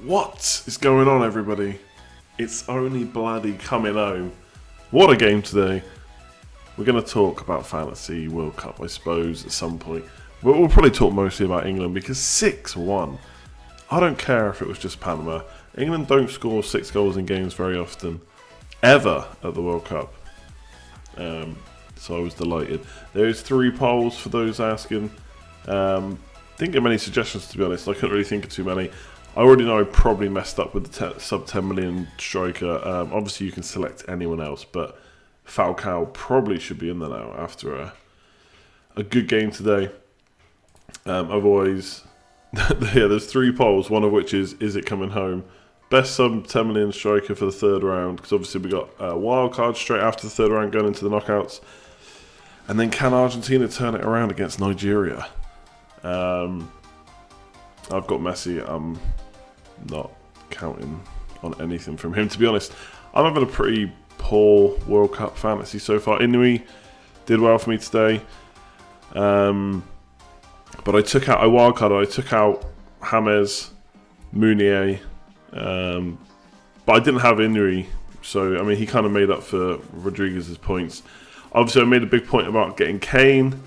What is going on, everybody? It's only bloody coming home. What a game today. We're going to talk about Fantasy World Cup, I suppose, at some point. But we'll probably talk mostly about England because 6-1. I don't care if it was just Panama. England don't score 6 goals in games very often, ever, at the World Cup. So I was delighted. There's 3 polls for those asking. Didn't get many suggestions, to be honest. I couldn't really think of too many. I already know I probably messed up with the sub 10 million striker. Obviously, you can select anyone else, but Falcao probably should be in there now after a good game today. Otherwise, yeah, there's 3 polls, one of which is it coming home? Best sub 10 million striker for the third round, because obviously we got a Wildcard straight after the third round going into the knockouts. And then can Argentina turn it around against Nigeria? I've got Messi. I'm not counting on anything from him, to be honest. I'm having a pretty poor World Cup fantasy so far. Inui did well for me today. But I wildcarded. I took out James, Mounier. But I didn't have Inui. So, I mean, he kind of made up for Rodriguez's points. Obviously, I made a big point about getting Kane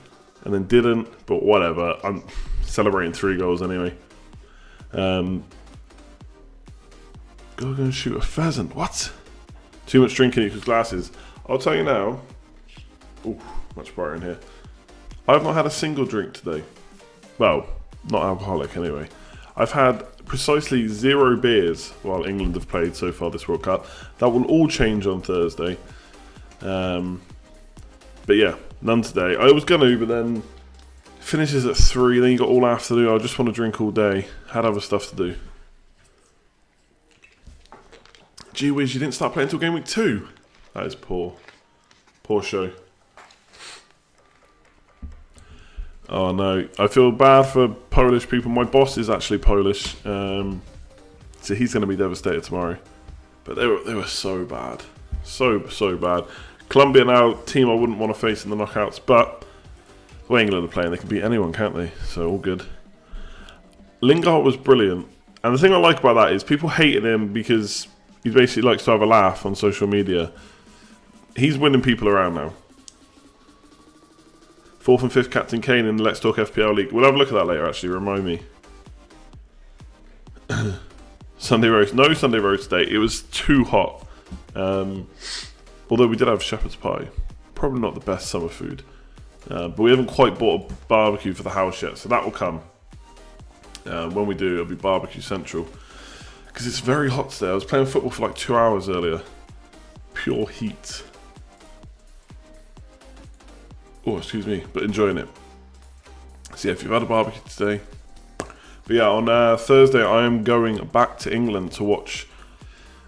and then didn't. But whatever. I'm celebrating 3 goals anyway. Go and shoot a pheasant. What? Too much drinking equals glasses. I'll tell you now. Ooh, much brighter in here. I've not had a single drink today. Well, not alcoholic anyway. I've had precisely 0 beers while England have played so far this World Cup. That will all change on Thursday. But yeah, none today. I was going to, but then finishes at 3. Then you got all afternoon. I just want to drink all day. Had other stuff to do. Gee whiz, you didn't start playing until game week 2. That is poor. Poor show. Oh no, I feel bad for Polish people. My boss is actually Polish, so he's going to be devastated tomorrow. But they were so bad, so bad. Colombia now, team I wouldn't want to face in the knockouts, but the way England are playing, they can beat anyone, can't they? So all good. Lingard was brilliant, and the thing I like about that is people hated him because he basically likes to have a laugh on social media. He's winning people around now. 4th and 5th Captain Kane in the Let's Talk FPL League. We'll have a look at that later, actually. Remind me. Sunday roast. No Sunday roast today. It was too hot. Although we did have shepherd's pie. Probably not the best summer food. But we haven't quite bought a barbecue for the house yet. So that will come. When we do, it'll be barbecue central. Because it's very hot today. I was playing football for like 2 hours earlier. Pure heat. Oh, excuse me, but enjoying it. So yeah, if you've had a barbecue today. But yeah, on Thursday I am going back to England to watch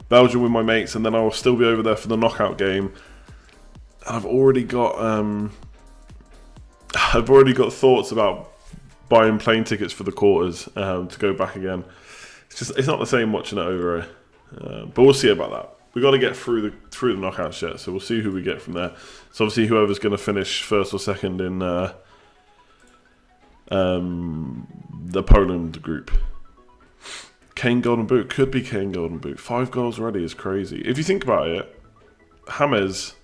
Belgium with my mates, and then I will still be over there for the knockout game. And I've already got thoughts about buying plane tickets for the quarters to go back again. It's not the same watching it over here, but we'll see about that. We've got to get through the knockouts yet, so we'll see who we get from there. So obviously whoever's going to finish first or second in the Poland group. Kane Golden Boot, could be Kane Golden Boot. 5 goals already is crazy. If you think about it, James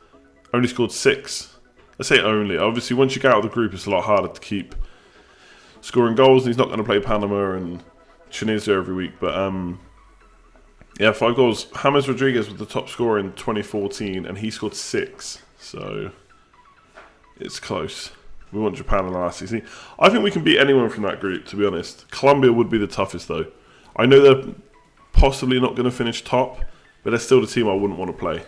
only scored 6. I say only. Obviously once you get out of the group it's a lot harder to keep scoring goals, and he's not going to play Panama and Tunisia every week, but yeah, 5 goals. James Rodriguez was the top scorer in 2014, and he scored 6. So it's close. We want Japan in the last 16. I think we can beat anyone from that group, to be honest. Colombia would be the toughest, though. I know they're possibly not going to finish top, but they're still the team I wouldn't want to play.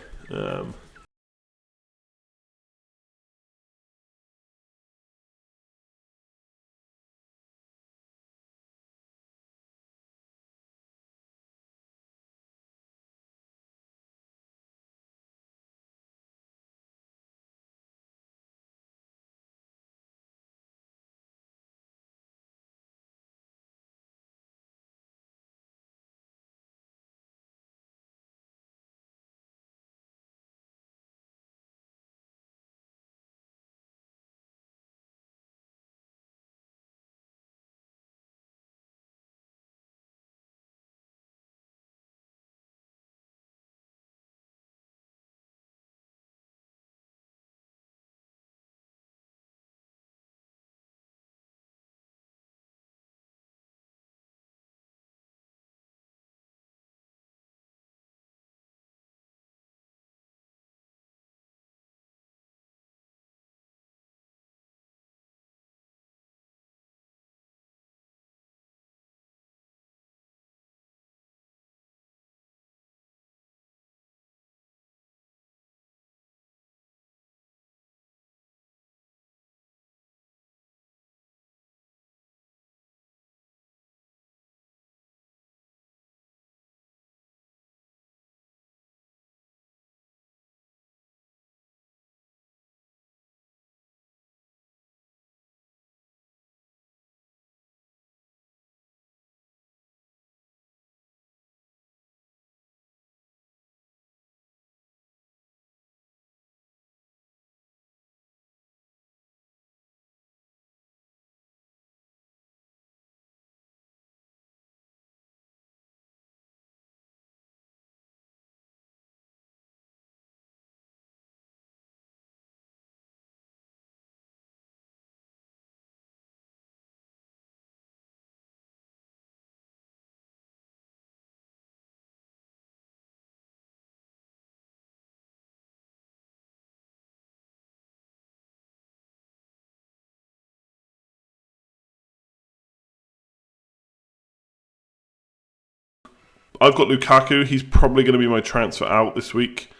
I've got Lukaku. He's probably going to be my transfer out this week.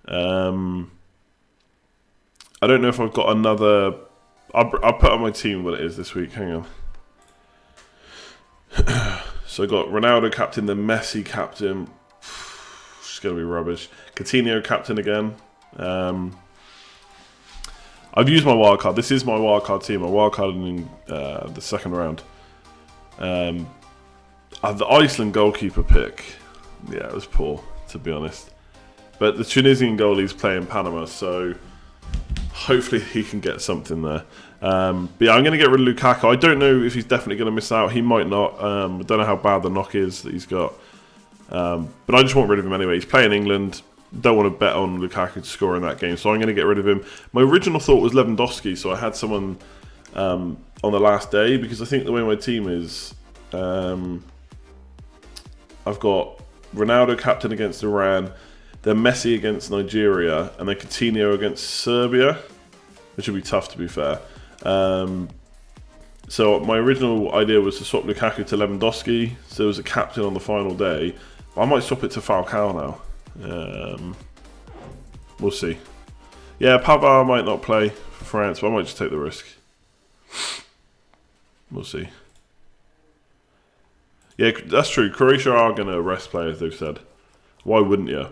I don't know if I've got another. I'll put on my team what it is this week. Hang on. So I got Ronaldo captain, then Messi captain. It's going to be rubbish. Coutinho captain again. I've used my wildcard. This is my wildcard team. My wildcard in the second round. The Iceland goalkeeper pick. Yeah, it was poor, to be honest. But the Tunisian goalie's playing Panama, so hopefully he can get something there. But yeah, I'm going to get rid of Lukaku. I don't know if he's definitely going to miss out. He might not. I don't know how bad the knock is that he's got. But I just want rid of him anyway. He's playing England. Don't want to bet on Lukaku to score in that game, so I'm going to get rid of him. My original thought was Lewandowski, so I had someone on the last day, because I think the way my team is, I've got Ronaldo captain against Iran, then Messi against Nigeria, and then Coutinho against Serbia, which would be tough to be fair. So my original idea was to swap Lukaku to Lewandowski, so there was a captain on the final day. I might swap it to Falcao now. We'll see. Yeah, Pavard might not play for France, but I might just take the risk. We'll see. Yeah, that's true. Croatia are going to rest players, they've said. Why wouldn't you?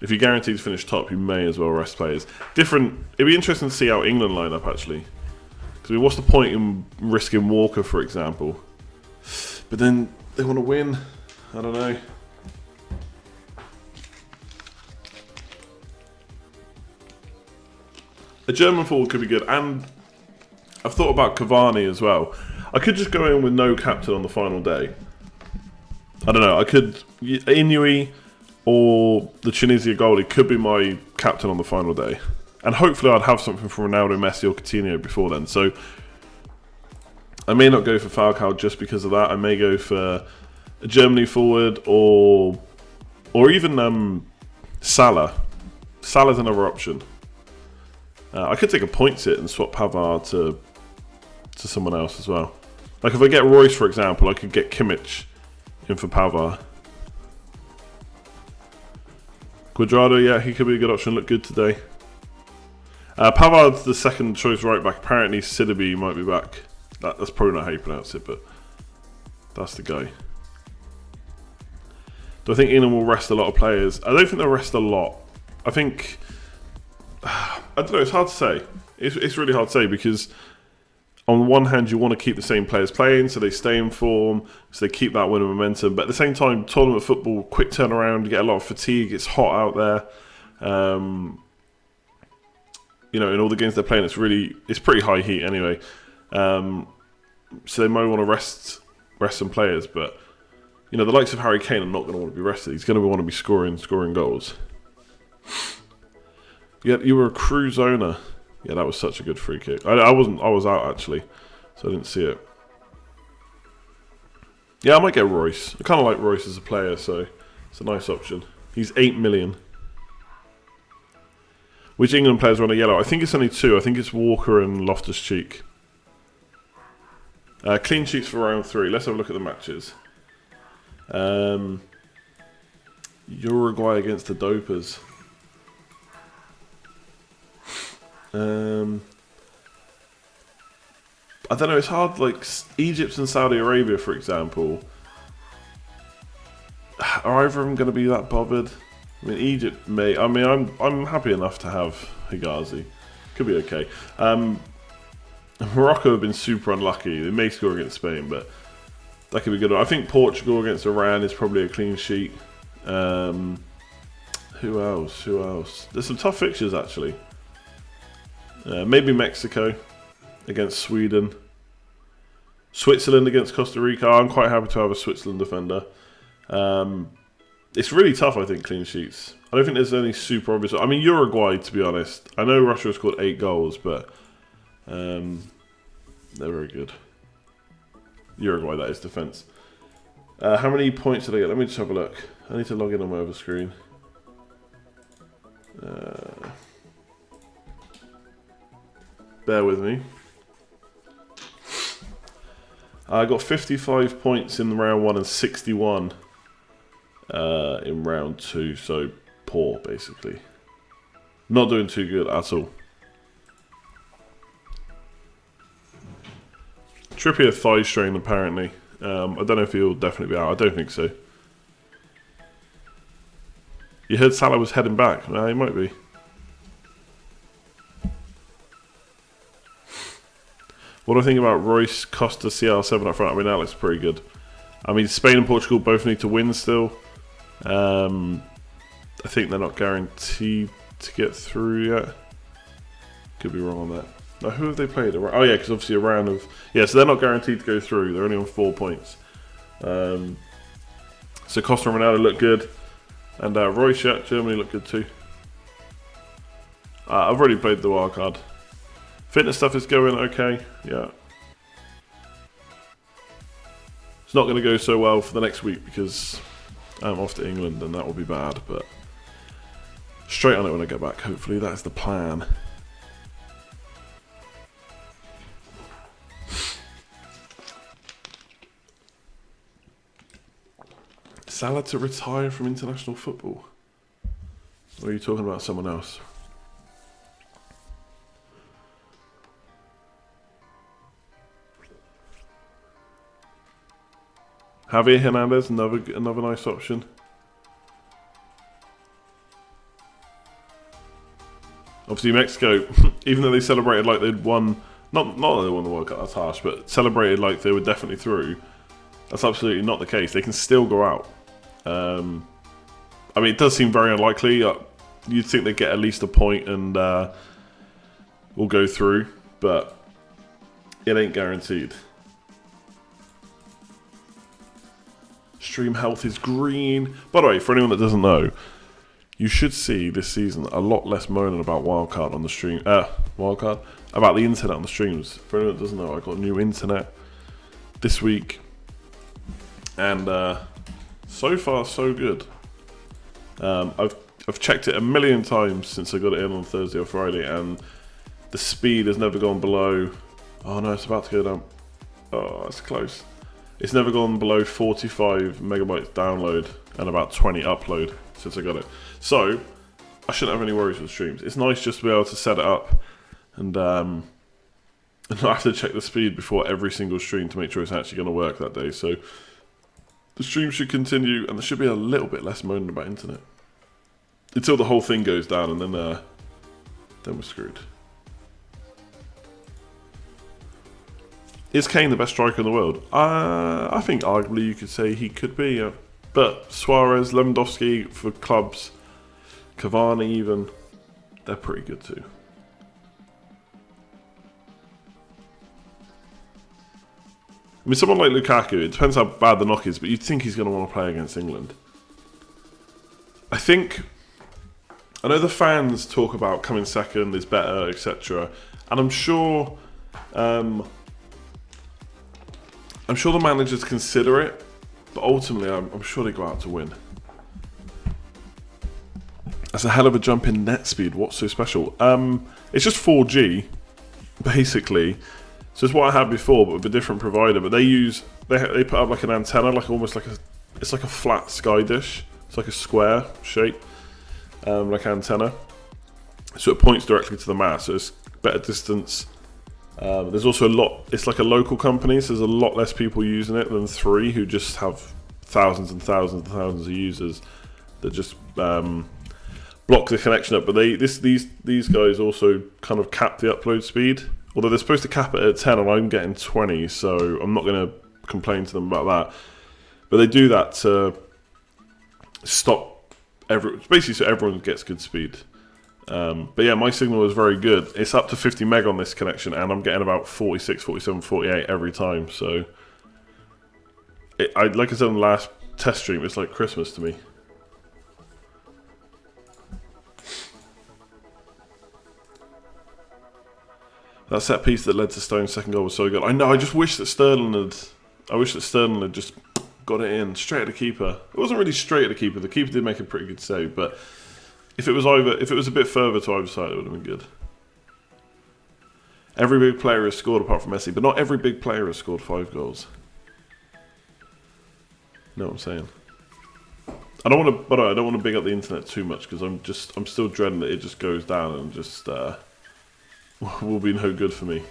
If you're guaranteed to finish top, you may as well rest players. It'd be interesting to see how England line up, actually. Because what's the point in risking Walker, for example? But then they want to win. I don't know. A German forward could be good, and I've thought about Cavani as well. I could just go in with no captain on the final day. I don't know. I could Inui or the Tunisia goalie could be my captain on the final day, and hopefully I'd have something for Ronaldo, Messi, or Coutinho before then. So I may not go for Falcao just because of that. I may go for a Germany forward or even Salah. Salah's another option. I could take a points hit and swap Pavard to someone else as well. Like if I get Royce, for example, I could get Kimmich in for Pavard. Cuadrado, yeah, he could be a good option. Look good today. Pavard's the second choice right back. Apparently Sidibe might be back. That's probably not how you pronounce it, but that's the guy. Do I think England will rest a lot of players? I don't think they'll rest a lot. I think... I don't know, it's hard to say. It's really hard to say because on one hand you want to keep the same players playing so they stay in form, so they keep that winning momentum, but at the same time, tournament football, quick turnaround, you get a lot of fatigue, it's hot out there. You know, in all the games they're playing, it's pretty high heat anyway. So they might want to rest some players, but you know, the likes of Harry Kane are not going to want to be rested. He's going to want to be scoring goals. Yeah, you were a Cruz owner. Yeah, that was such a good free kick. I wasn't. I was out actually, so I didn't see it. Yeah, I might get Royce. I kind of like Royce as a player, so it's a nice option. He's 8 million. Which England players are on a yellow? I think it's only 2. I think it's Walker and Loftus-Cheek. Clean sheets for round 3. Let's have a look at the matches. Uruguay against the Dopers. I don't know, it's hard, like Egypt and Saudi Arabia, for example. Are either of them going to be that bothered? I mean, Egypt may. I mean, I'm happy enough to have Higazi. Could be okay. Morocco have been super unlucky. They may score against Spain, but that could be good. I think Portugal against Iran is probably a clean sheet. Who else? There's some tough fixtures, actually. Maybe Mexico against Sweden. Switzerland against Costa Rica. I'm quite happy to have a Switzerland defender. It's really tough, I think, clean sheets. I don't think there's any super obvious. I mean, Uruguay, to be honest. I know Russia has scored 8 goals, but they're very good. Uruguay, that is defence. How many points did I get? Let me just have a look. I need to log in on my other screen. Bear with me. I got 55 points in round 1 and 61 in round 2, so poor basically. Not doing too good at all. Trippier thigh strain apparently. I don't know if he'll definitely be out. I don't think so. You heard Salah was heading back. Nah, he might be. What do I think about Royce, Costa, CR7 up front? I mean, that looks pretty good. I mean, Spain and Portugal both need to win still. I think they're not guaranteed to get through yet. Could be wrong on that. Now, who have they played? Oh, yeah, because obviously a round of... Yeah, so they're not guaranteed to go through. They're only on 4 points. So Costa and Ronaldo look good. And Royce, yeah, Germany look good too. I've already played the wildcard. Fitness stuff is going okay, yeah. It's not going to go so well for the next week because I'm off to England and that will be bad, but straight on it when I get back, hopefully. That is the plan. Salah to retire from international football? Or are you talking about someone else? Javier Hernandez, another nice option. Obviously Mexico, even though they celebrated like they'd won, not that they won the World Cup, that's harsh, but celebrated like they were definitely through. That's absolutely not the case. They can still go out. I mean, it does seem very unlikely. You'd think they'd get at least a point and we'll go through, but it ain't guaranteed. Stream health is green. By the way, for anyone that doesn't know, you should see this season a lot less moaning about Wildcard on the stream. Wildcard? About the internet on the streams. For anyone that doesn't know, I got new internet this week. And so far, so good. I've checked it a million times since I got it in on Thursday or Friday, and the speed has never gone below... Oh no, it's about to go down. Oh, it's close. It's never gone below 45 megabytes download and about 20 upload since I got it. So, I shouldn't have any worries with streams. It's nice just to be able to set it up and not have to check the speed before every single stream to make sure it's actually going to work that day. So, the stream should continue and there should be a little bit less moaning about internet. Until the whole thing goes down and then we're screwed. Is Kane the best striker in the world? I think arguably you could say he could be, yeah. But Suarez, Lewandowski for clubs, Cavani even, they're pretty good too. I mean, someone like Lukaku, it depends how bad the knock is, but you'd think he's going to want to play against England. I know the fans talk about coming second is better, etc. And I'm sure the managers consider it, but ultimately I'm sure they go out to win. That's a hell of a jump in net speed. What's so special? It's just 4G, basically. So it's what I had before, but with a different provider. But they put up like an antenna, it's like a flat sky dish. It's like a square shape, like antenna. So it points directly to the mast. So it's better distance. There's also it's like a local company, so there's a lot less people using it than 3 who just have thousands and thousands and thousands of users that just block the connection up. But these guys also kind of cap the upload speed, although they're supposed to cap it at 10 and I'm getting 20, so I'm not going to complain to them about that. But they do that to stop basically so everyone gets good speed. But yeah, my signal is very good. It's up to 50 meg on this connection and I'm getting about 46, 47, 48 every time. So, like I said on the last test stream, it's like Christmas to me. That set piece that led to Stone's second goal was so good. I know, I just wish that Sterling had just got it in straight at the keeper. It wasn't really straight at the keeper. The keeper did make a pretty good save, but if it was a bit further to either side, it would have been good. Every big player has scored apart from Messi, but not every big player has scored 5 goals. You know what I'm saying? I don't want to, but I don't want to big up the internet too much because I'm still dreading that it just goes down and just will be no good for me.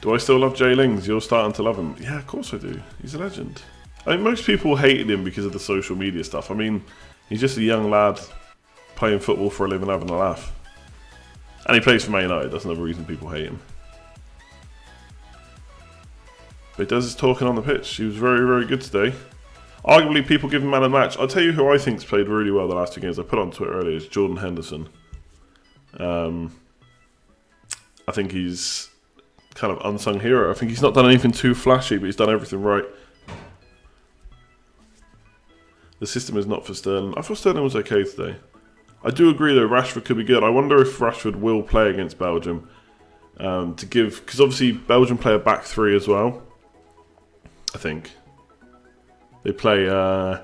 Do I still love Jay Lings? You're starting to love him. Yeah, of course I do. He's a legend. I mean, most people hated him because of the social media stuff. I mean, he's just a young lad playing football for a living, having a laugh. And he plays for Man United. That's another reason people hate him. But he does his talking on the pitch. He was very, very good today. Arguably, people give him man of the match. I'll tell you who I think's played really well the last 2 games. I put on Twitter earlier. Is Jordan Henderson. I think he's kind of unsung hero. I think he's not done anything too flashy, but he's done everything right. The system is not for Sterling. I thought Sterling was okay today. I do agree though, Rashford could be good. I wonder if Rashford will play against Belgium. Because obviously Belgium play a back 3 as well. I think. They play, I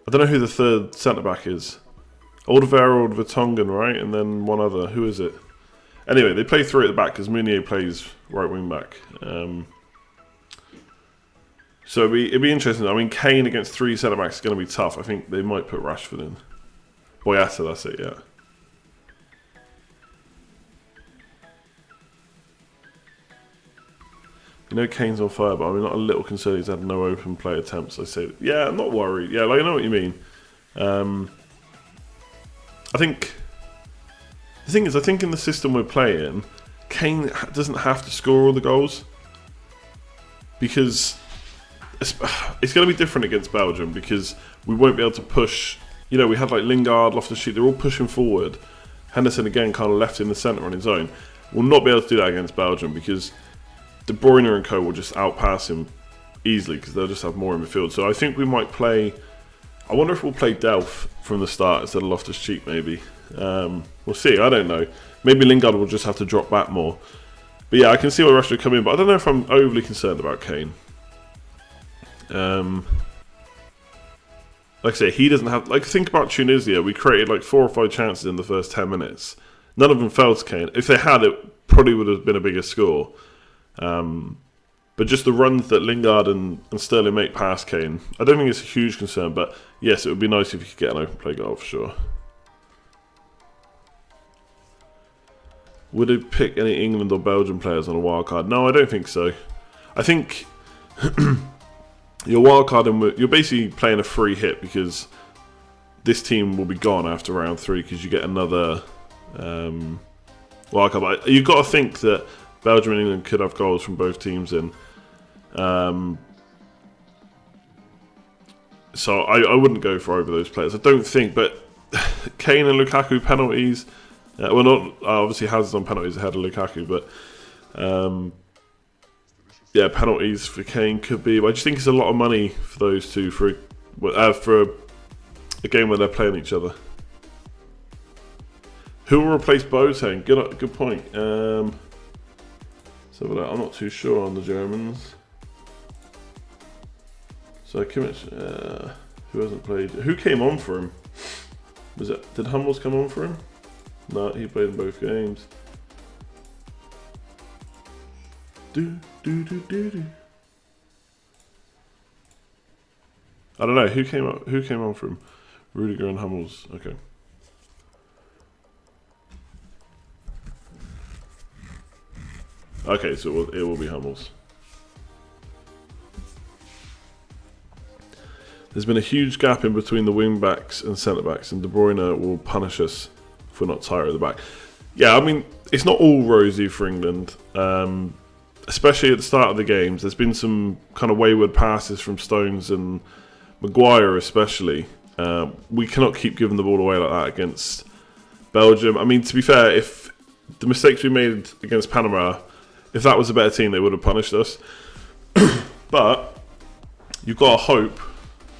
don't know who the third centre-back is. Alderweireld or Vertonghen, right? And then one other. Who is it? Anyway, they play 3 at the back because Meunier plays right wing back. So it'd be interesting. I mean, Kane against 3 centre-backs is going to be tough. I think they might put Rashford in. Boyata, that's it, yeah. You know Kane's on fire, but I'm not a little concerned he's had no open play attempts. I say, yeah, I'm not worried. Yeah, like, I know what you mean. I think the thing is, I think in the system we're playing, Kane doesn't have to score all the goals because it's going to be different against Belgium because we won't be able to push. You know, we had like Lingard, Loftus-Cheek, they're all pushing forward. Henderson again kind of left in the centre on his own. We'll not be able to do that against Belgium because De Bruyne and co will just outpass him easily because they'll just have more in midfield. So I think we might play. I wonder if we'll play Delph from the start instead of Loftus-Cheek maybe. We'll see. I don't know. Maybe Lingard will just have to drop back more. But yeah, I can see why Rashford come in, but I don't know if I'm overly concerned about Kane. Like I say, he doesn't have. Like, think about Tunisia. We created like 4 or 5 chances in the first 10 minutes. None of them fell to Kane. If they had, it probably would have been a bigger score. But just the runs that Lingard and Sterling make past Kane, I don't think it's a huge concern. But yes, it would be nice if you could get an open play goal for sure. Would it pick any England or Belgian players on a wildcard? No, I don't think so. I think your wildcard, and you're basically playing a free hit because this team will be gone after round 3 because you get another wildcard. But you've got to think that Belgium and England could have goals from both teams in. So I wouldn't go for over those players. I don't think, but Kane and Lukaku penalties. Well, not obviously Hazard's on penalties ahead of Lukaku, but yeah, penalties for Kane could be. But I just think it's a lot of money for those two for a game where they're playing each other. Who will replace Boateng? Good point. So I'm not too sure on the Germans. So Kimmich, who hasn't played? Who came on for him? Did Hummels come on for him? No, he played in both games. I don't know who came on for him. Rudiger and Hummels. Okay. Okay, so it will be Hummels. There's been a huge gap in between the wing backs and centre backs, and De Bruyne will punish us if we're not tighter at the back. Yeah, I mean, it's not all rosy for England, especially at the start of the games. There's been some kind of wayward passes from Stones and Maguire especially. We cannot keep giving the ball away like that against Belgium. I mean, to be fair, if the mistakes we made against Panama, if that was a better team, they would have punished us. But you've got to hope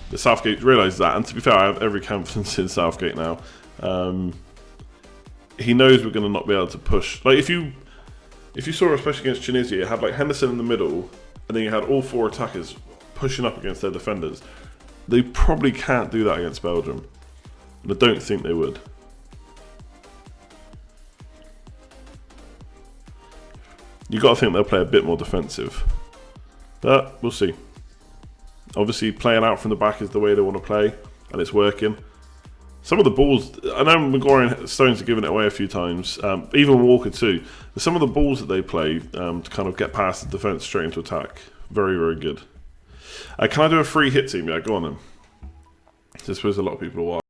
that Southgate realises that. And to be fair, I have every confidence in Southgate now. He knows we're going to not be able to push. Like if you saw, especially against Tunisia, you had like Henderson in the middle, and then you had all 4 attackers pushing up against their defenders. They probably can't do that against Belgium, and I don't think they would. You got to think they'll play a bit more defensive. But we'll see. Obviously, playing out from the back is the way they want to play, and it's working. Some of the balls, I know Maguire and Stones have given it away a few times, even Walker too. But some of the balls that they play to kind of get past the defence straight into attack, very, very good. Can I do a free hit team? Yeah, go on then. I suppose a lot of people will watch.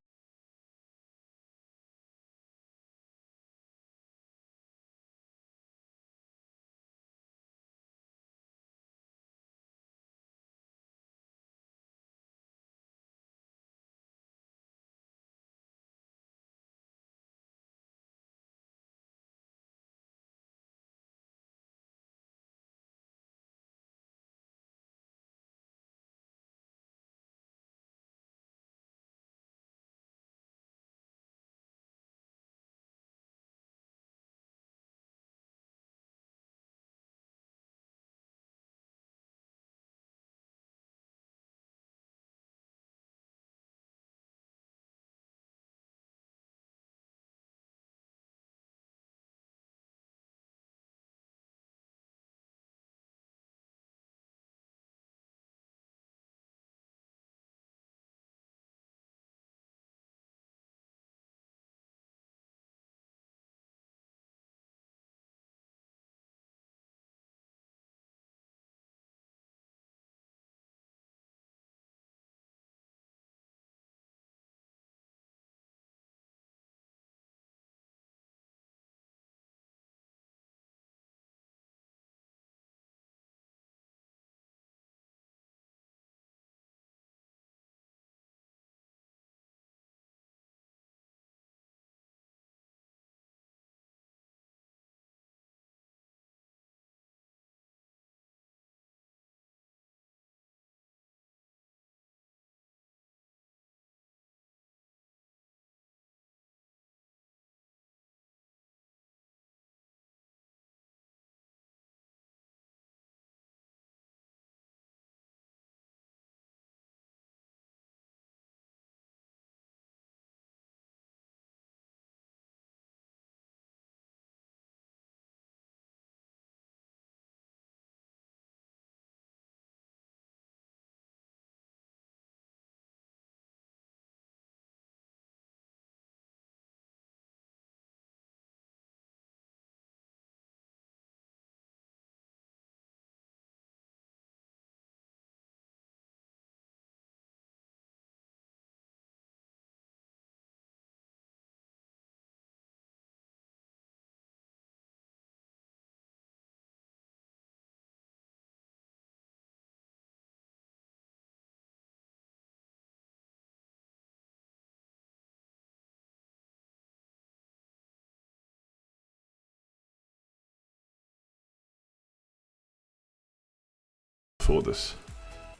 For this,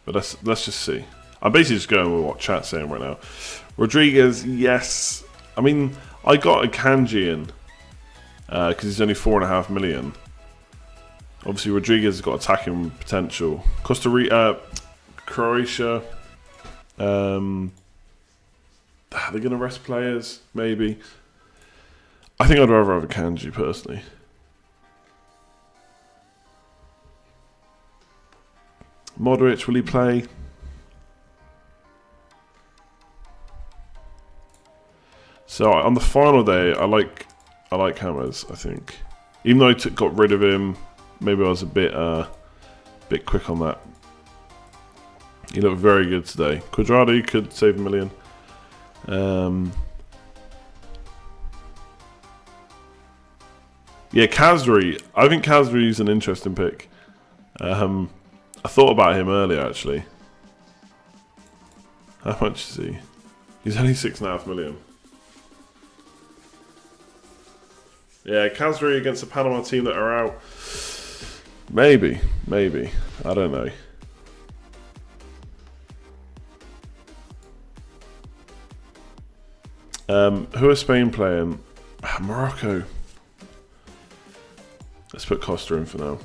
but let's just see. I'm basically just going with what chat's saying right now. Rodriguez, yes. I mean, I got a Kanji in because he's only 4.5 million. Obviously, Rodriguez has got attacking potential. Costa Rica, Croatia. Are they going to rest players? Maybe. I think I'd rather have a Kanji personally. Modric, will he play? So on the final day, I like Hammers. I think, even though I got rid of him, maybe I was a bit quick on that. He looked very good today. Quadrado could save a million. Yeah, Kazri. I think Kazri is an interesting pick. I thought about him earlier, actually. How much is he? He's only 6.5 million. Yeah, Kazri against the Panama team that are out. Maybe. I don't know. Who are Spain playing? Morocco. Let's put Costa in for now.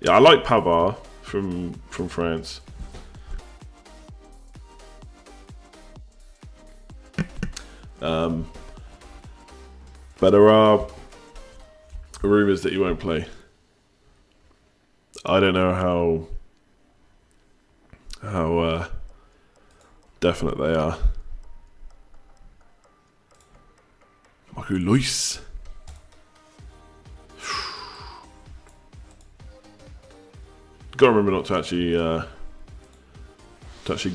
Yeah, I like Pavard from France. But there are rumours that he won't play. I don't know how definite they are. Marco Lois. Gotta remember not to actually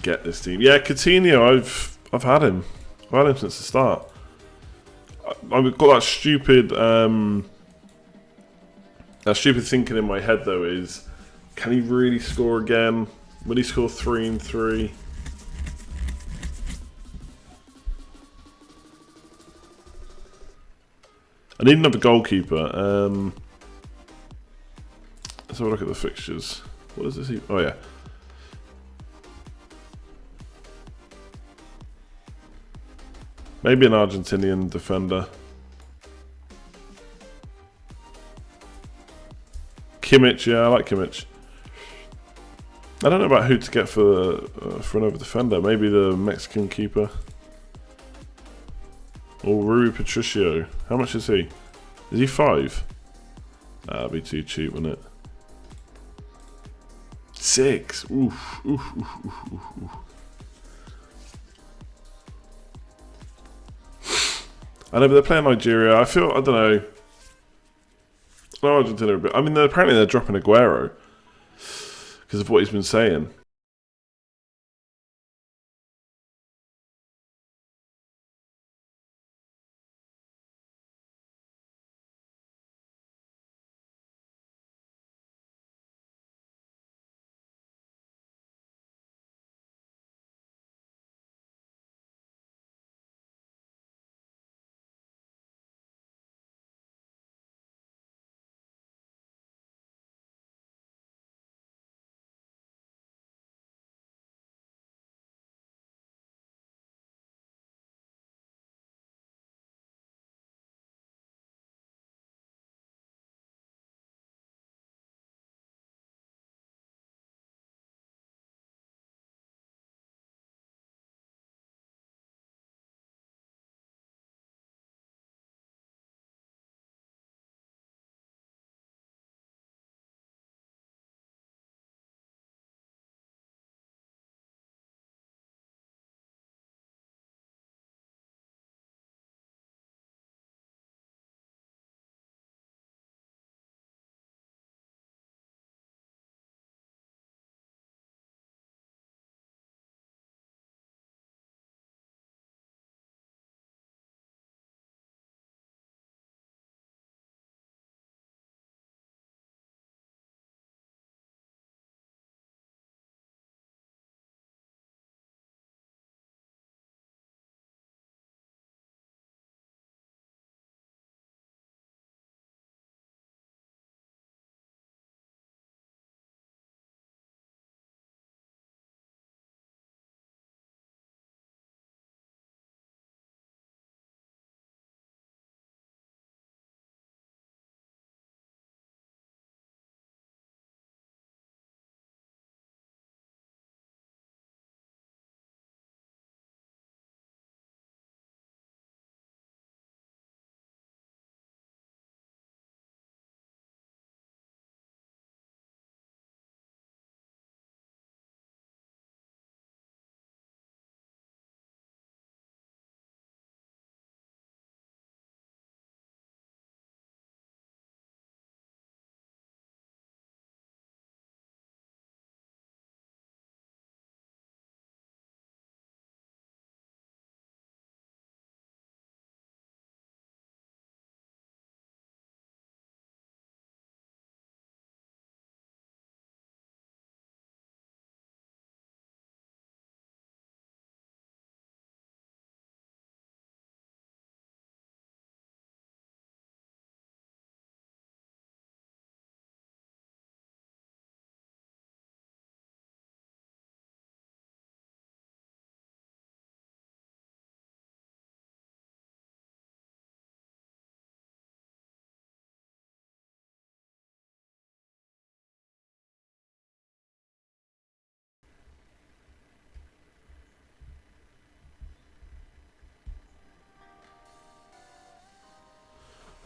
get this team. Yeah, Coutinho, I've had him. I've had him since the start. I've got that stupid thinking in my head though is, can he really score again? Will he score 3 and 3? I need another goalkeeper. Let's have a look at the fixtures. What is this? Oh yeah. Maybe an Argentinian defender. Kimmich, yeah, I like Kimmich. I don't know about who to get for another defender. Maybe the Mexican keeper. Or Rui Patricio. How much is he? Is he 5? That'd be too cheap, wouldn't it? 6. Oof, oof, oof, oof, oof, oof. I know, but they're playing Nigeria. I don't know. I know Argentina a bit. I mean, apparently they're dropping Aguero because of what he's been saying.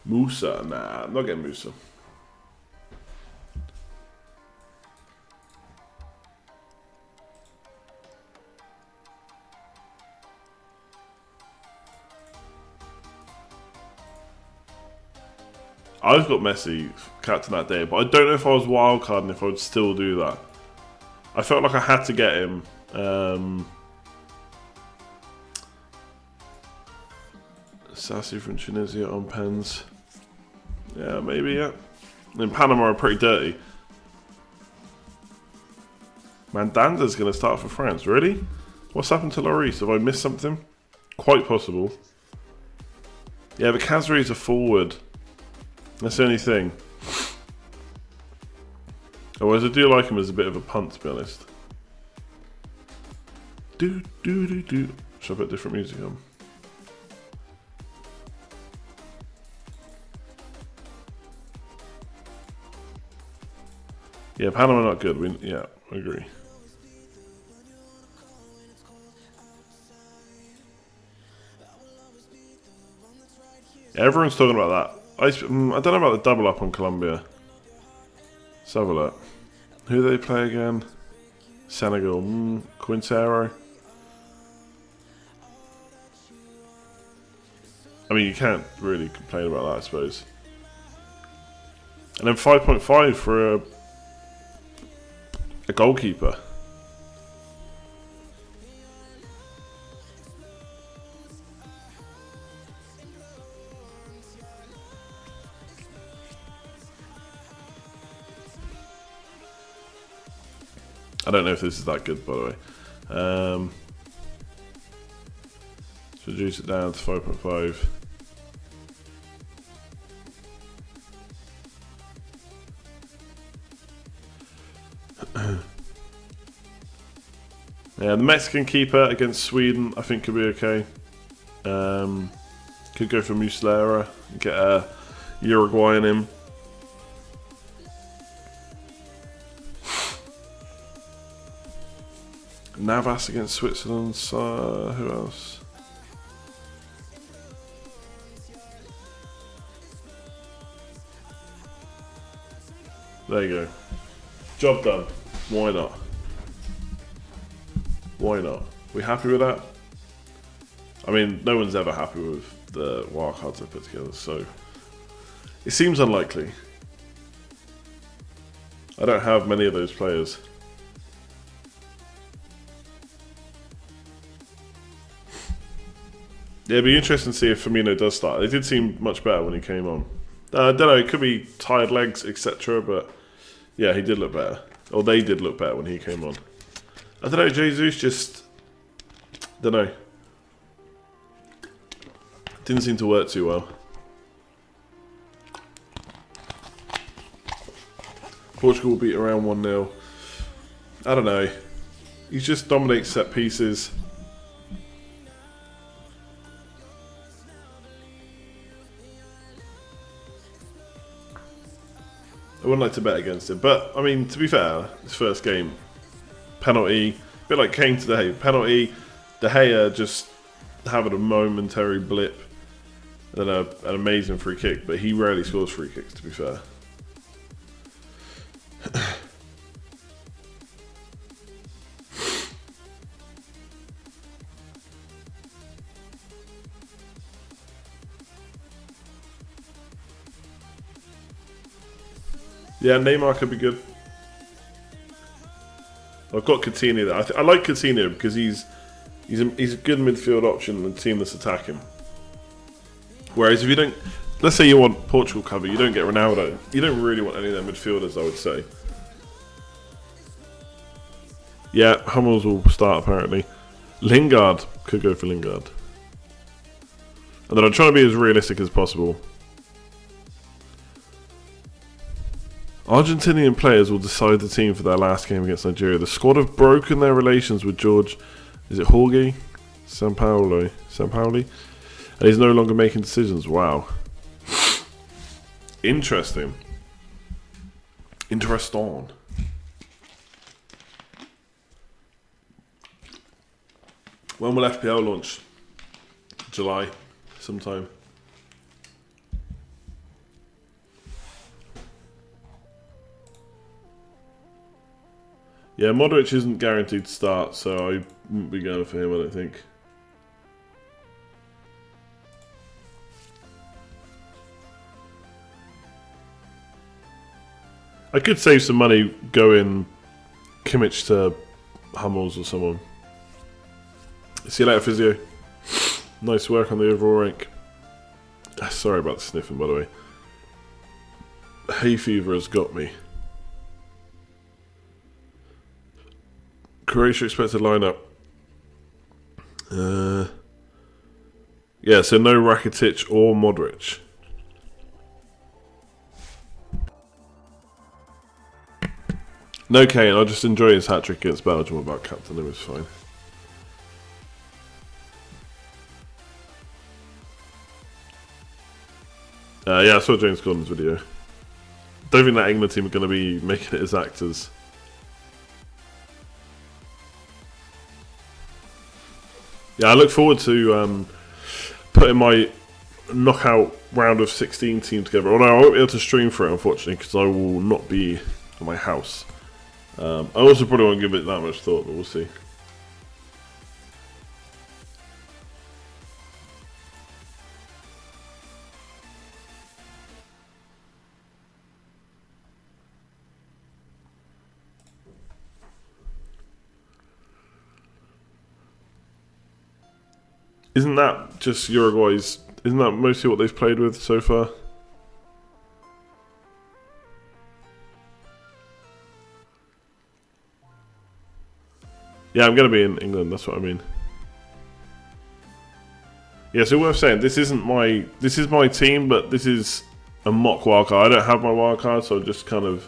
Musa, nah, I'm not getting Musa. I've got Messi captain that day, but I don't know if I was wildcarding if I would still do that. I felt like I had to get him. Sassy from Tunisia on pens. Yeah, maybe, yeah. And Panama are pretty dirty. Mandanda's going to start for France. Really? What's happened to Lloris? Have I missed something? Quite possible. Yeah, but Kazri's a forward. That's the only thing. Otherwise, I do like him as a bit of a punt, to be honest. Do. Should I put different music on? Yeah, Panama not good. Yeah, I agree. Yeah, everyone's talking about that. I don't know about the double up on Colombia. Let's have a look. Who do they play again? Senegal. Quintero. I mean, you can't really complain about that, I suppose. And then 5.5 for a goalkeeper. I don't know if this is that good, by the way. Let's reduce it down to 5.5. Yeah, the Mexican keeper against Sweden, I think could be okay. Could go for Muslera and get a Uruguayan in. Navas against Switzerland. Who else? There you go. Job done. Why not? Why not? We happy with that? I mean, no one's ever happy with the wildcards I put together, so it seems unlikely. I don't have many of those players. Yeah, it'd be interesting to see if Firmino does start. It did seem much better when he came on. I don't know, it could be tired legs, etc. But yeah, he did look better. Or they did look better when he came on. I don't know, Jesus just... don't know. Didn't seem to work too well. Portugal will beat around 1-0. I don't know. He just dominates set pieces. I wouldn't like to bet against him. But, I mean, to be fair, his first game... penalty, a bit like Kane today. Penalty, De Gea just having a momentary blip, and an amazing free kick. But he rarely scores free kicks, to be fair. Yeah, Neymar could be good. I've got Coutinho there. I like Coutinho because he's a good midfield option in a team that's attacking. Whereas if you don't, let's say you want Portugal cover, you don't get Ronaldo. You don't really want any of their midfielders, I would say. Yeah, Hummels will start apparently. Lingard could go for Lingard. And then I'm trying to be as realistic as possible. Argentinian players will decide the team for their last game against Nigeria. The squad have broken their relations with George, is it Jorge? Sampaoli. And he's no longer making decisions. Wow. Interesting. Interesting. When will FPL launch? July, sometime. Yeah, Modric isn't guaranteed to start, so I wouldn't be going for him, I don't think. I could save some money going Kimmich to Hummels or someone. See you later, Physio. Nice work on the overall rank. Sorry about the sniffing, by the way. Hay fever has got me. Croatia expected lineup. Yeah, so no Rakitic or Modric. No Kane, I'll just enjoy his hat-trick against Belgium without captain him, it's fine. Yeah, I saw James Gordon's video. Don't think that England team are going to be making it as actors. Yeah, I look forward to putting my knockout round of 16 team together. Although I won't be able to stream for it, unfortunately, because I will not be at my house. I also probably won't give it that much thought, but we'll see. Isn't that just Uruguay's? Isn't that mostly what they've played with so far? Yeah, I'm going to be in England, that's what I mean. Yeah, so worth saying, this is my team, but this is a mock wildcard. I don't have my wildcard, so I'm just kind of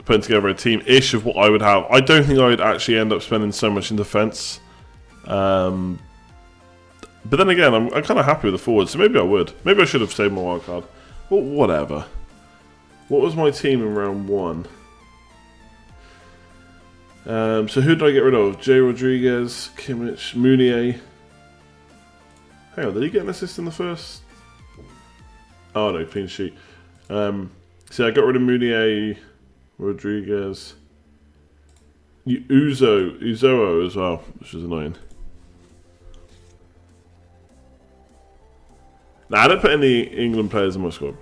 putting together a team-ish of what I would have. I don't think I would actually end up spending so much in defence. But then again, I'm kind of happy with the forwards, so maybe I would. Maybe I should have saved my wildcard. Well, whatever. What was my team in round 1? So who did I get rid of? Jay Rodriguez, Kimmich, Meunier. Hang on, did he get an assist in the first? Oh no, clean sheet. So I got rid of Meunier, Rodriguez, Uzo as well, which is annoying. Nah, I don't put any England players in my squad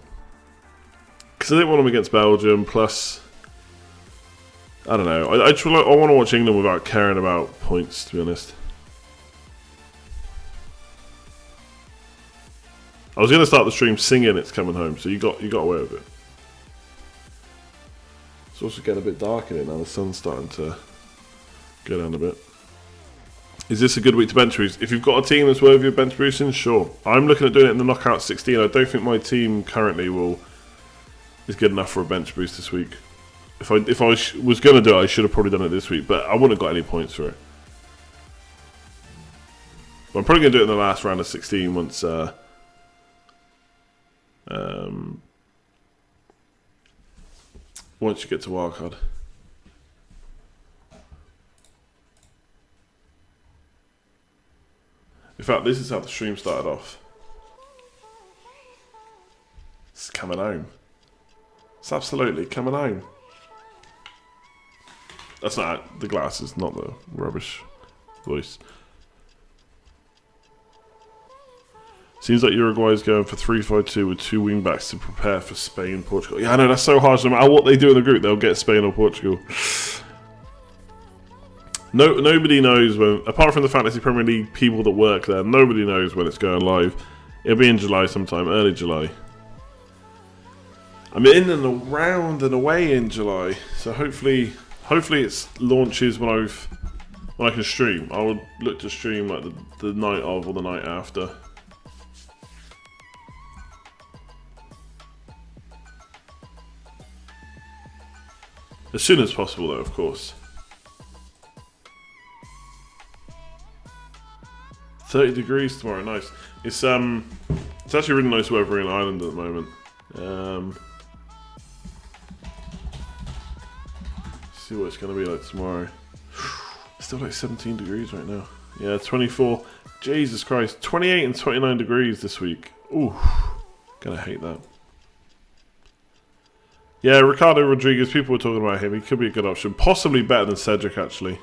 because I didn't want them against Belgium. Plus, I don't know. I want to watch England without caring about points, to be honest. I was going to start the stream singing "It's Coming Home," so you got away with it. It's also getting a bit dark in it now. The sun's starting to go down a bit. Is this a good week to bench boost? If you've got a team that's worthy of bench boosting, sure. I'm looking at doing it in the knockout 16. I don't think my team currently is good enough for a bench boost this week. If I was going to do it, I should have probably done it this week, but I wouldn't have got any points for it. But I'm probably going to do it in the last round of 16 once you get to wildcard. In fact, this is how the stream started off. It's coming home. It's absolutely coming home. That's not the glasses, not the rubbish voice. Seems like Uruguay's going for 3-5-2 with 2 wingbacks to prepare for Spain, Portugal. Yeah, I know, that's so harsh. No matter what they do in the group, they'll get Spain or Portugal. Nobody knows when, apart from the Fantasy Premier League people that work there, nobody knows when it's going live. It'll be in July sometime, early July. I'm in and around and away in July, so hopefully it launches when I can stream. I would look to stream like the night of or the night after. As soon as possible, though, of course. 30 degrees tomorrow, nice. It's actually really nice weather in Ireland at the moment. See what it's going to be like tomorrow. Still like 17 degrees right now. Yeah, 24. Jesus Christ, 28 and 29 degrees this week. Ooh, gonna hate that. Yeah, Ricardo Rodriguez, people were talking about him. He could be a good option. Possibly better than Cedric, actually.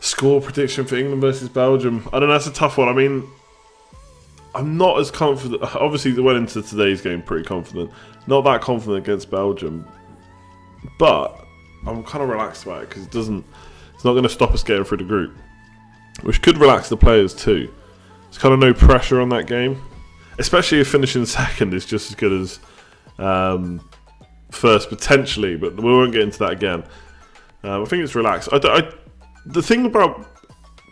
Score prediction for England versus Belgium. I don't know, that's a tough one. I mean, I'm not as confident. Obviously, they went into today's game pretty confident. Not that confident against Belgium, but I'm kind of relaxed about it because it's not going to stop us getting through the group, which could relax the players too. There's kind of no pressure on that game, especially if finishing second is just as good as first potentially. But we won't get into that again. I think it's relaxed. The thing about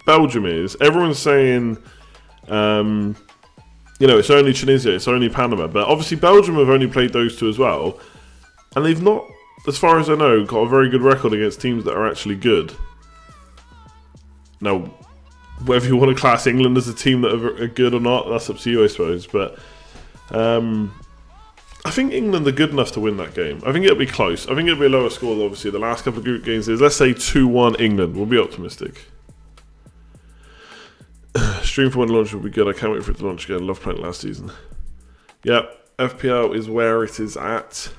Belgium is everyone's saying, it's only Tunisia, it's only Panama, but obviously Belgium have only played those two as well, and they've not, as far as I know, got a very good record against teams that are actually good. Now, whether you want to class England as a team that are good or not, that's up to you, I suppose. But I think England are good enough to win that game. I think it'll be close. I think it'll be a lower score than obviously the last couple of group games is. Let's say 2-1 England. We'll be optimistic. Stream for when launch will be good. I can't wait for it to launch again. Love playing it last season. Yep, FPL is where it is at.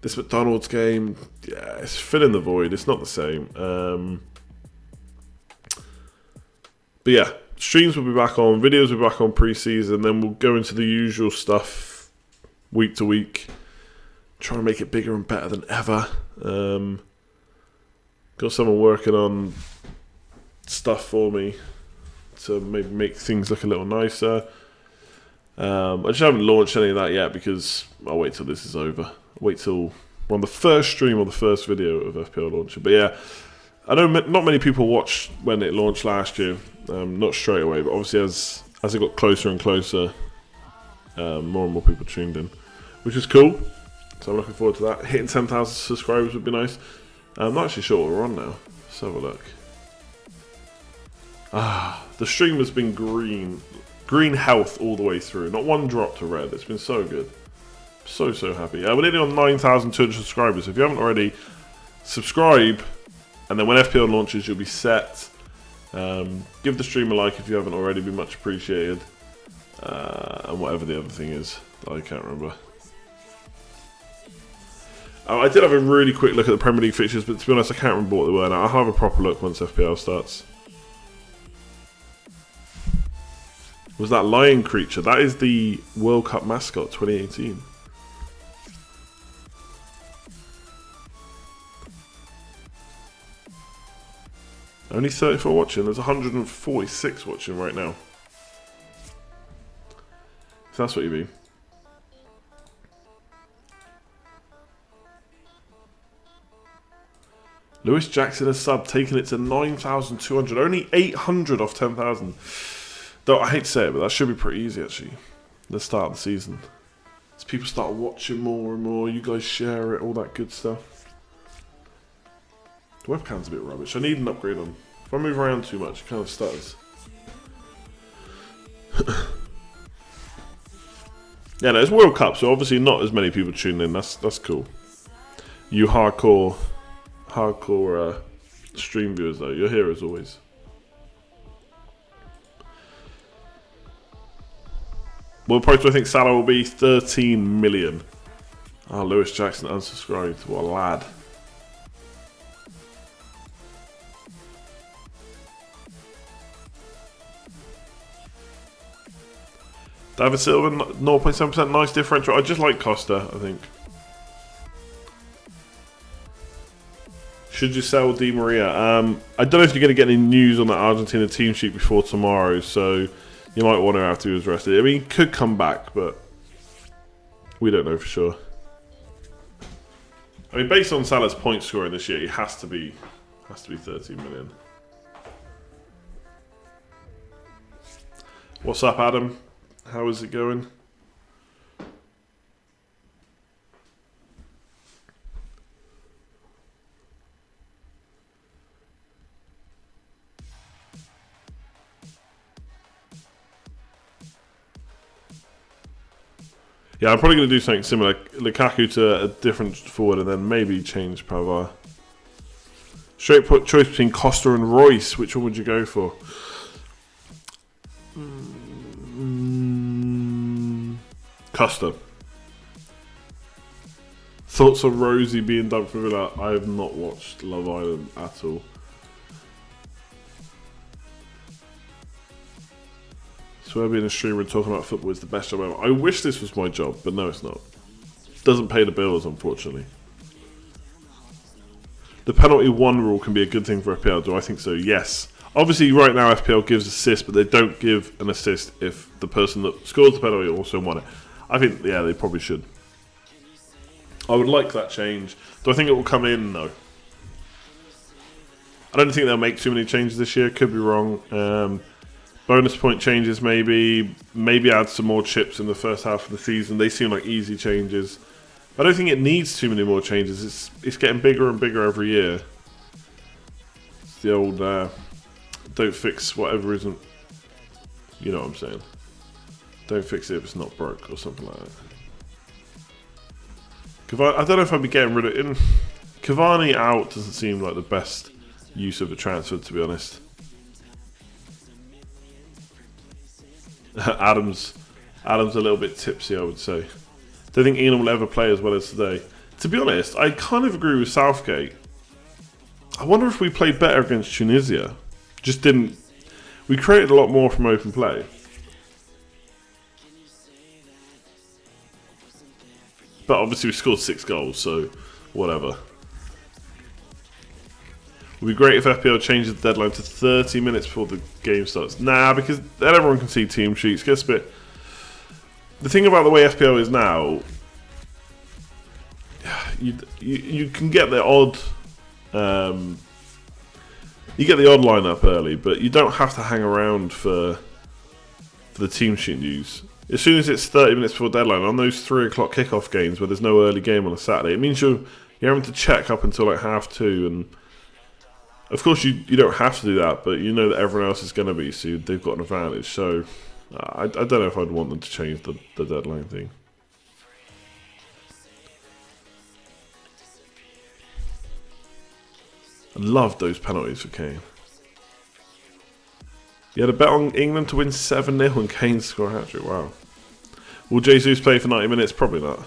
This McDonald's game, yeah, it's filling the void. It's not the same. But yeah, streams will be back on. Videos will be back on pre-season. Then we'll go into the usual stuff week to week. Try and make it bigger and better than ever. Got someone working on stuff for me to maybe make things look a little nicer. I just haven't launched any of that yet because I'll wait till this is over. Wait till we're on the first stream or the first video of FPL launching. But yeah, I know not many people watched when it launched last year. Not straight away, but obviously as it got closer and closer, more and more people tuned in, which is cool. So I'm looking forward to that. Hitting 10,000 subscribers would be nice. I'm not actually sure what we're on now. Let's have a look. The stream has been green health all the way through. Not one drop to red. It's been so good. So happy. We're nearly on 9,200 subscribers. If you haven't already, subscribe, and then when FPL launches, you'll be set. Give the stream a like if you haven't already. Be much appreciated. And whatever the other thing is that I can't remember. I did have a really quick look at the Premier League fixtures, but to be honest, I can't remember what they were now. I'll have a proper look once FPL starts. Was that lion creature? That is the World Cup mascot 2018. Only 34 watching. There's 146 watching right now. If that's what you mean. Lewis Jackson has sub, taking it to 9,200. Only 800 off 10,000. Though I hate to say it, but that should be pretty easy actually. The start of the season. As people start watching more and more, you guys share it, all that good stuff. The webcam's a bit rubbish. I need an upgrade on. If I move around too much, it kind of stutters. Yeah, no, it's World Cup, so obviously not as many people tuning in. That's cool. You hardcore stream viewers though, you're here as always. What price do I think Salah will be? 13 million. Oh, Lewis Jackson unsubscribed. What a lad. David Silva, 0.7%, nice differential. I just like Costa, I think. Should you sell Di Maria? I don't know if you're going to get any news on that Argentina team sheet before tomorrow, so you might want to after he was rested. I mean, he could come back, but we don't know for sure. I mean, based on Salah's point scoring this year, he has to be 13 million. What's up, Adam? How is it going? Yeah, I'm probably going to do something similar. Lukaku to a different forward and then maybe change Pavard. Straight put choice between Costa and Royce. Which one would you go for? Costa. Thoughts on Rosie being dumped for Villa? I have not watched Love Island at all. So being a streamer and talking about football is the best job ever. I wish this was my job, but no, it's not. Doesn't pay the bills, unfortunately. The penalty one rule can be a good thing for FPL. Do I think so? Yes. Obviously, right now FPL gives assists, but they don't give an assist if the person that scores the penalty also won it. I think, yeah, they probably should. I would like that change. Do I think it will come in? No. I don't think they'll make too many changes this year. Could be wrong. Bonus point changes, maybe add some more chips in the first half of the season. They seem like easy changes. I don't think it needs too many more changes. It's getting bigger and bigger every year. It's the old don't fix whatever isn't. You know what I'm saying? Don't fix it if it's not broke or something like that. I don't know if I'd be getting rid of it. Cavani out doesn't seem like the best use of a transfer, to be honest. Adam's a little bit tipsy, I would say. Don't think England will ever play as well as today. To be honest, I kind of agree with Southgate. I wonder if we played better against Tunisia. Just didn't. We created a lot more from open play. But obviously we scored 6 goals, so whatever. It would be great if FPL changes the deadline to 30 minutes before the game starts. Nah, because then everyone can see team sheets. Gets a bit. The thing about the way FPL is now, you can get the odd, you get the odd lineup early, but you don't have to hang around for the team sheet news. As soon as it's 30 minutes before deadline, on those 3 o'clock kickoff games where there's no early game on a Saturday, it means you're having to check up until like 2:30, and of course you don't have to do that, but you know that everyone else is going to be, so they've got an advantage. So I don't know if I'd want them to change the deadline thing. I loved those penalties for Kane. You had a bet on England to win 7-0 and Kane score a hat-trick. Wow. Will Jesus play for 90 minutes? Probably not.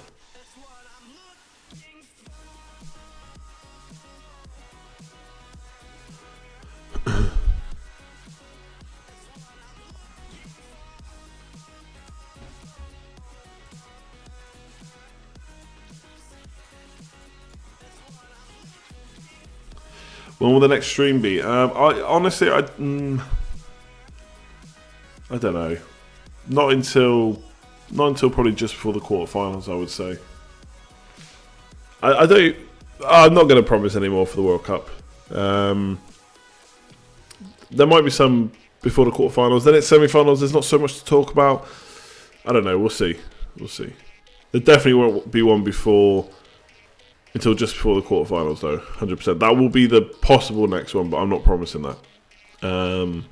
When will the next stream be? Honestly, I don't know. Not until probably just before the quarterfinals, I would say. I'm not going to promise anymore for the World Cup. There might be some before the quarterfinals. Then it's semi-finals. There's not so much to talk about. I don't know. We'll see. There definitely won't be one until just before the quarterfinals, though. 100%. That will be the possible next one, but I'm not promising that. And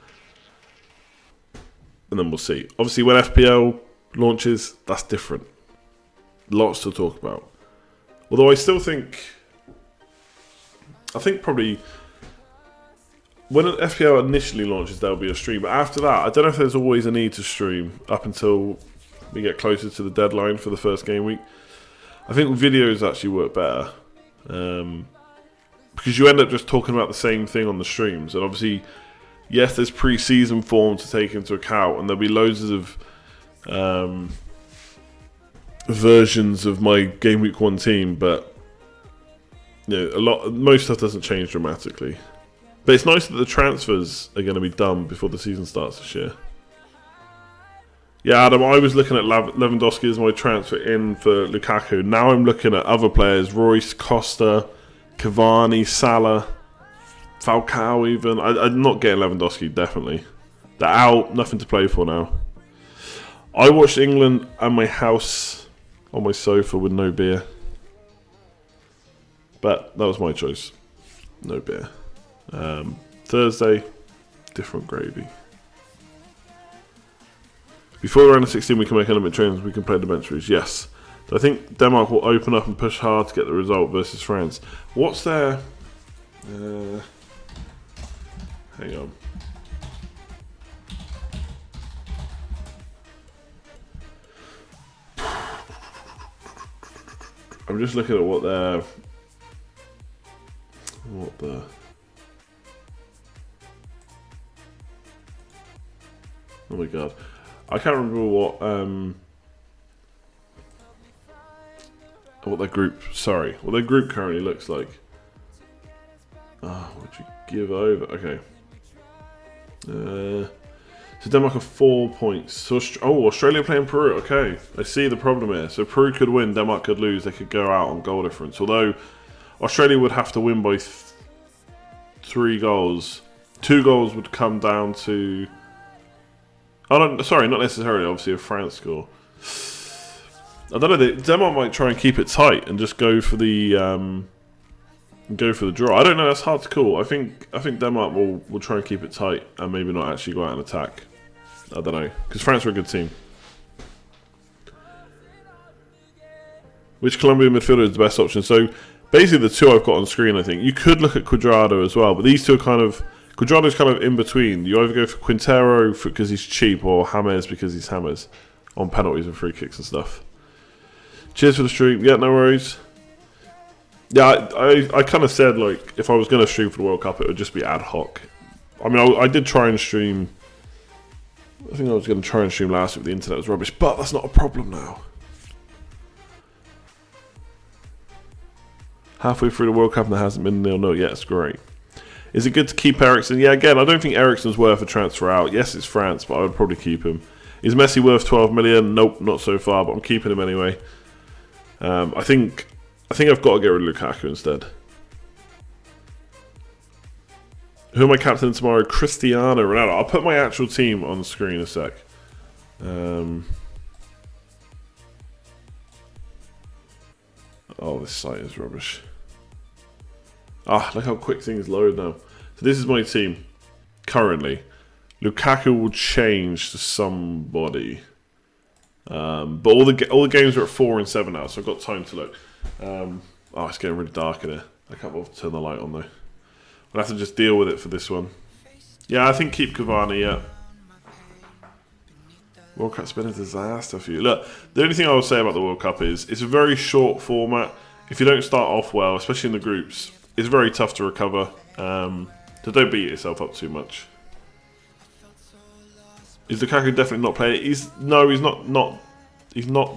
then we'll see. Obviously, when FPL launches, that's different. Lots to talk about. Although I still think probably when an FPL initially launches, there'll be a stream. But after that, I don't know if there's always a need to stream up until we get closer to the deadline for the first game week. I think videos actually work better because you end up just talking about the same thing on the streams. And obviously, yes, there's pre-season form to take into account, and there'll be loads of versions of my game week 1 team, but you know, most stuff doesn't change dramatically. But it's nice that the transfers are going to be done before the season starts this year. Yeah, Adam, I was looking at Lewandowski as my transfer in for Lukaku. Now I'm looking at other players: Royce, Costa, Cavani, Salah, Falcao even. I'm not getting Lewandowski, definitely. They're out, nothing to play for now. I watched England at my house on my sofa with no beer. But that was my choice. No beer. Thursday, different gravy. Before the round of 16, we can make unlimited trains. We can play the bench boost. Yes. So I think Denmark will open up and push hard to get the result versus France. What's their... hang on. I'm just looking at what the... Oh my god. I can't remember what their group. Sorry, what their group currently looks like. Would you give over? Okay. So Denmark are 4 points. So Australia playing Peru. Okay, I see the problem here. So Peru could win, Denmark could lose. They could go out on goal difference. Although Australia would have to win by 3 goals. 2 goals would come down to. Oh no, sorry, not necessarily. Obviously, if France score. I don't know. Denmark might try and keep it tight and just go for the draw. I don't know. That's hard to call. I think Denmark will try and keep it tight and maybe not actually go out and attack. I don't know, because France are a good team. Which Colombian midfielder is the best option? So basically, the 2 I've got on screen. I think you could look at Cuadrado as well, but these 2 are kind of. Cuadrado's kind of in between. You either go for Quintero because he's cheap, or James because he's James on penalties and free kicks and stuff. Cheers for the stream. Yeah, no worries. Yeah, I kind of said, like, if I was going to stream for the World Cup, it would just be ad hoc. I mean, I did try and stream. I think I was going to try and stream last week. The internet was rubbish, but that's not a problem now. Halfway through the World Cup and there hasn't been 0-0 yet. It's great. Is it good to keep Eriksen? Yeah, again, I don't think Eriksen's worth a transfer out. Yes, it's France, but I would probably keep him. Is Messi worth 12 million? Nope, not so far, but I'm keeping him anyway. I think I've got to get rid of Lukaku instead. Who am I captaining tomorrow? Cristiano Ronaldo. I'll put my actual team on the screen in a sec. Oh, this site is rubbish. Look how quick things load now. So this is my team currently. Lukaku will change to somebody. But all the games are at 4 and 7 now, so I've got time to look. It's getting really dark in here. I can't bother to turn the light on though. I'll have to just deal with it for this one. Yeah, I think keep Cavani, yeah. World Cup's been a disaster for you. Look, the only thing I would say about the World Cup is it's a very short format. If you don't start off well, especially in the groups, it's very tough to recover. So don't beat yourself up too much. Is Lukaku definitely not playing? He's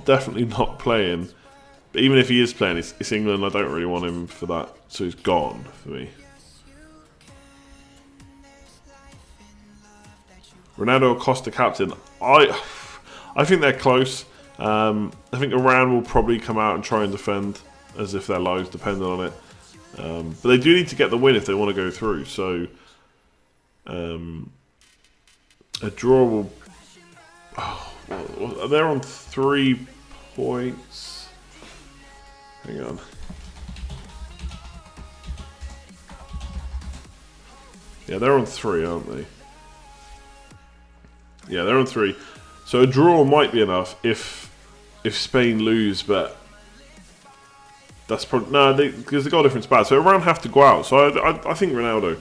definitely not playing. But even if he is playing, it's England. I don't really want him for that, so he's gone for me. Ronaldo or Costa captain? I think they're close. I think Iran will probably come out and try and defend as if their lives depended on it. But they do need to get the win if they want to go through. So a draw will. They're on 3 points. Hang on. Yeah, they're on 3, aren't they? Yeah, they're on 3. So a draw might be enough if Spain lose, but that's probably because the goal difference is bad. So Iran have to go out. So I think Ronaldo.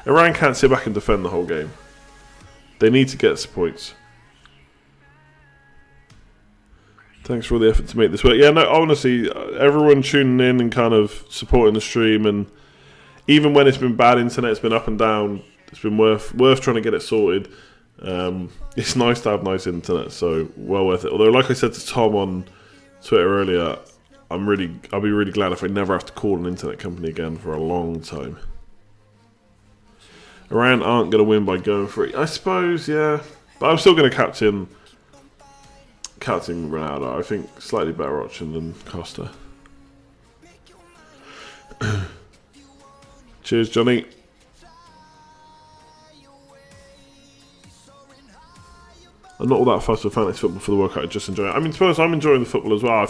Iran can't sit back and defend the whole game. They need to get some points. Thanks for all the effort to make this work. Yeah, no, honestly, everyone tuning in and kind of supporting the stream, and even when it's been bad internet, it's been up and down. It's been worth trying to get it sorted. It's nice to have nice internet, so well worth it. Although, like I said to Tom on Twitter earlier, I'll be really glad if I never have to call an internet company again for a long time. Iran aren't going to win by going for it, I suppose, yeah. But I'm still going to captain Ronaldo. I think slightly better option than Costa. Cheers, Johnny. I'm not all that fussed with fantasy football for the World Cup. I just enjoy it. I mean, to be honest, I'm enjoying the football as well. I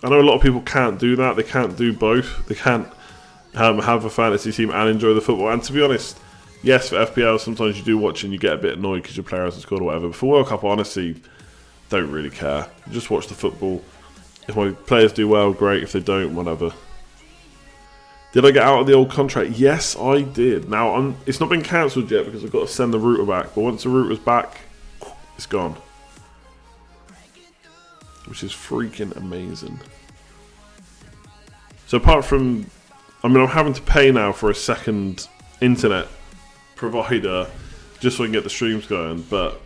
know a lot of people can't do that. They can't do both. They can't have a fantasy team and enjoy the football. And to be honest, yes, for FPL, sometimes you do watch and you get a bit annoyed because your player hasn't scored or whatever. But for World Cup, honestly, don't really care. Just watch the football. If my players do well, great. If they don't, whatever. Did I get out of the old contract? Yes, I did. Now, it's not been cancelled yet because I've got to send the router back. But once the router's back, it's gone. Which is freaking amazing. So apart from... I'm having to pay now for a second internet provider just so I can get the streams going. But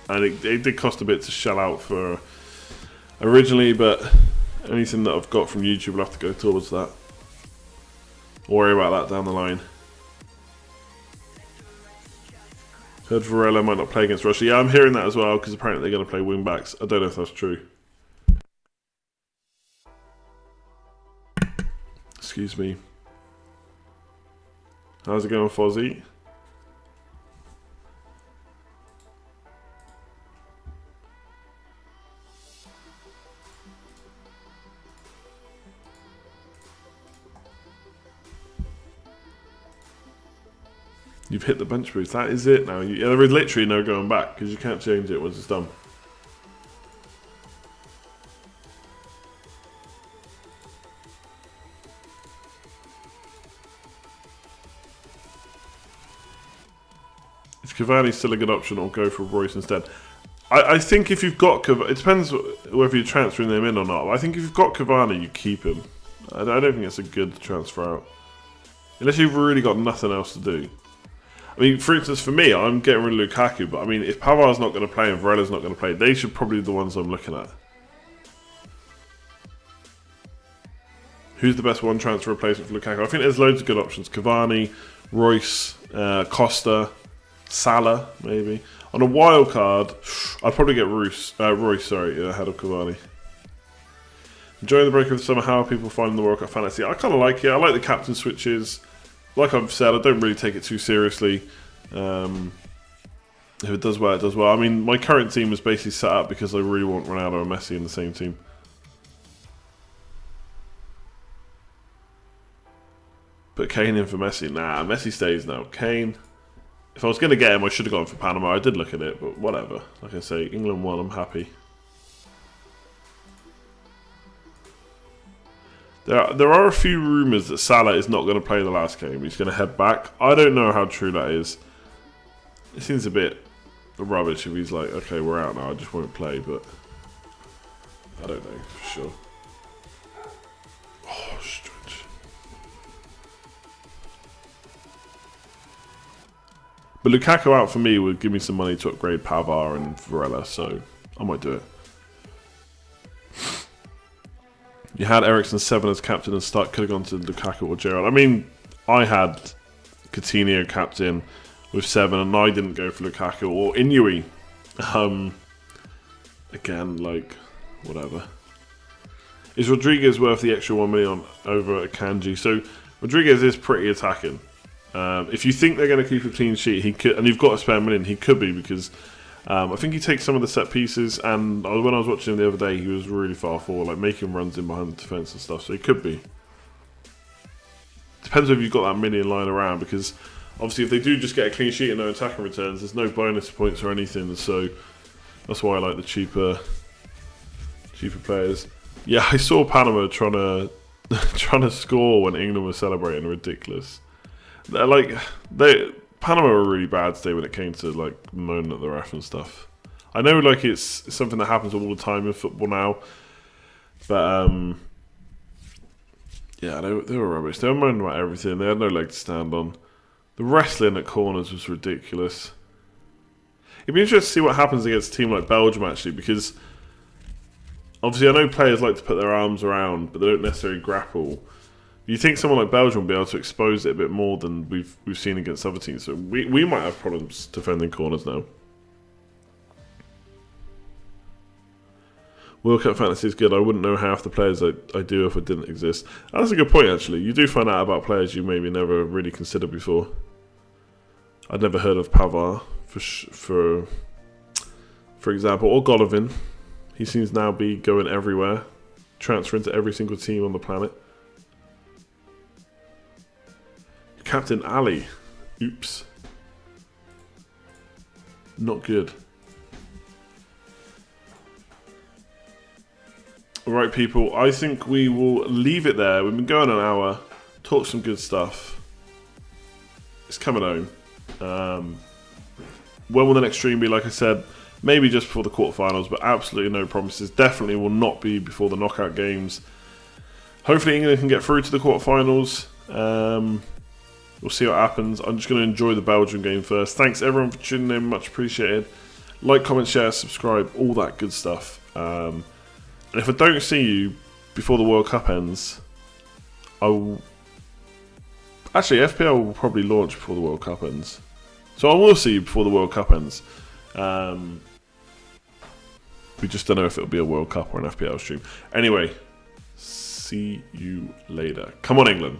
And it did cost a bit to shell out for originally, but anything that I've got from YouTube will have to go towards that. Worry about that down the line. Heard Varela might not play against Russia. Yeah, I'm hearing that as well, because apparently they're going to play wing backs. I don't know if that's true. Excuse me. How's it going, Fozzie? You've hit the bench boost. That is it now. There is literally no going back because you can't change it once it's done. Is Cavani still a good option, or go for Royce instead? I think if you've got Cavani, it depends whether you're transferring them in or not. I think if you've got Cavani, you keep him. I don't think it's a good transfer out. Unless you've really got nothing else to do. I mean, for instance, for me, I'm getting rid of Lukaku, but I mean, if Pavar's not going to play and Varela's not going to play, they should probably be the ones I'm looking at. Who's the best one transfer replacement for Lukaku? I think there's loads of good options. Cavani, Royce, Costa, Salah, maybe. On a wild card, I'd probably get Royce ahead of Cavani. Enjoying the break of the summer. How are people finding the World Cup fantasy? I kind of like it. I like the captain switches. Like I've said, I don't really take it too seriously. If it does well, it does well. I mean, my current team was basically set up because I really want Ronaldo and Messi in the same team. Put Kane in for Messi. Nah, Messi stays now. Kane. If I was going to get him, I should have gone for Panama. I did look at it, but whatever. Like I say, England won. I'm happy. There are a few rumours that Salah is not going to play the last game. He's going to head back. I don't know how true that is. It seems a bit rubbish if he's like, okay, we're out now, I just won't play, but I don't know for sure. Oh, stretch. But Lukaku out for me would give me some money to upgrade Pavar and Varela, so I might do it. You had Eriksen 7 as captain and start could have gone to Lukaku or Gerrard. I mean, I had Coutinho captain with 7 and I didn't go for Lukaku or Inui. Again, like, whatever. Is Rodriguez worth the extra 1 million over Akanji? So, Rodriguez is pretty attacking. If you think they're going to keep a clean sheet, he could, and you've got to spare a million, he could be because I think he takes some of the set pieces, and when I was watching him the other day, he was really far forward, like making runs in behind the defence and stuff, so he could be. Depends if you've got that million lying around, because obviously if they do just get a clean sheet and no attacking returns, there's no bonus points or anything, so that's why I like the cheaper players. Yeah, I saw Panama trying to score when England was celebrating. Ridiculous. Panama were really bad today when it came to like moaning at the ref and stuff. I know like it's something that happens all the time in football now, but yeah, they were rubbish. They were moaning about everything. They had no leg to stand on. The wrestling at corners was ridiculous. It'd be interesting to see what happens against a team like Belgium actually, because obviously I know players like to put their arms around, but they don't necessarily grapple. You think someone like Belgium will be able to expose it a bit more than we've seen against other teams. So we might have problems defending corners now. World Cup fantasy is good. I wouldn't know half the players I do if it didn't exist. That's a good point, actually. You do find out about players you maybe never really considered before. I'd never heard of Pavar, for example, or Golovin. He seems now be going everywhere, transferring to every single team on the planet. Captain Ali. Oops. Not good. Alright people, I think we will leave it there. We've been going an hour, talked some good stuff. It's coming home. When will the next stream be? Like I said, maybe just before the quarterfinals, but absolutely no promises. Definitely will not be before the knockout games. Hopefully England can get through to the quarterfinals. We'll see what happens. I'm just going to enjoy the Belgium game first. Thanks everyone for tuning in, much appreciated. Like, comment, share, subscribe, all that good stuff. And if I don't see you before the World Cup ends, actually, FPL will probably launch before the World Cup ends. So I will see you before the World Cup ends. We just don't know if it'll be a World Cup or an FPL stream. Anyway, see you later. Come on, England.